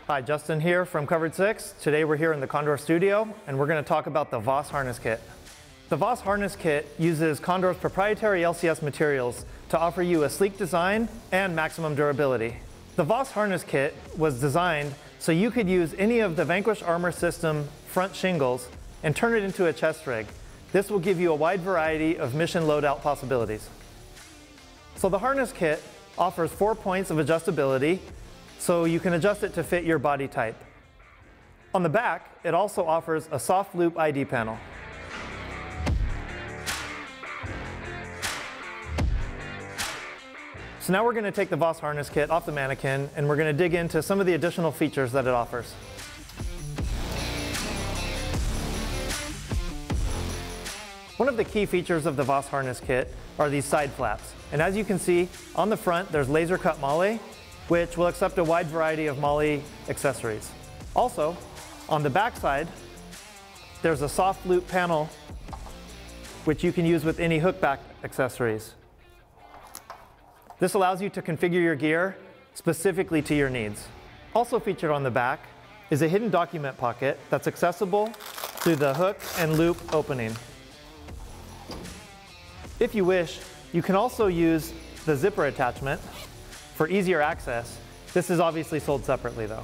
Hi, Justin here from Covered 6. Today we're here in the Condor studio and we're going to talk about the VAS harness kit. The VAS harness kit uses Condor's proprietary LCS materials to offer you a sleek design and maximum durability. The VAS harness kit was designed so you could use any of the Vanquish Armor System front shingles and turn it into a chest rig. This will give you a wide variety of mission loadout possibilities. So the harness kit offers 4 points of adjustability, so you can adjust it to fit your body type. On the back, it also offers a soft loop ID panel. So now we're going to take the VAS harness kit off the mannequin and we're going to dig into some of the additional features that it offers. One of the key features of the VAS harness kit are these side flaps. And as you can see, on the front there's laser cut molle, which will accept a wide variety of molle accessories. Also, on the back side, there's a soft loop panel which you can use with any hook back accessories. This allows you to configure your gear specifically to your needs. Also featured on the back is a hidden document pocket that's accessible through the hook and loop opening. If you wish, you can also use the zipper attachment for easier access. This is obviously sold separately though.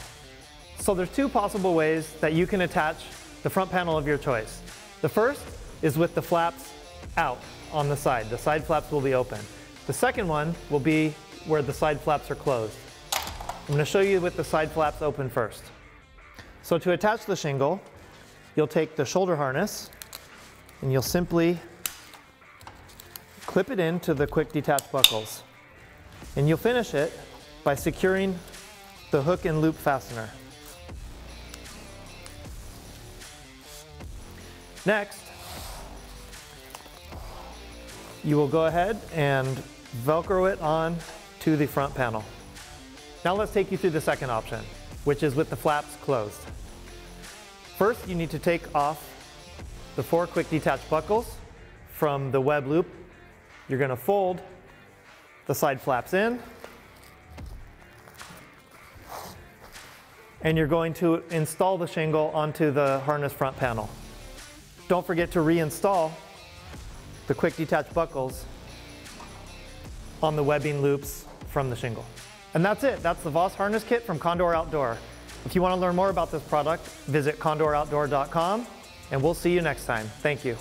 So there's two possible ways that you can attach the front panel of your choice. The first is with the flaps out on the side. The side flaps will be open. The second one will be where the side flaps are closed. I'm going to show you with the side flaps open first. So to attach the shingle, you'll take the shoulder harness and you'll simply clip it into the quick detach buckles. And you'll finish it by securing the hook and loop fastener. Next, you will go ahead and Velcro it on to the front panel. Now let's take you through the second option, which is with the flaps closed. First, you need to take off the 4 quick detach buckles from the web loop. You're going to fold the side flaps in, and you're going to install the shingle onto the harness front panel. Don't forget to reinstall the quick detach buckles on the webbing loops from the shingle. And that's it. That's the VAS harness kit from Condor Outdoor. If you want to learn more about this product, visit condoroutdoor.com, and we'll see you next time. Thank you.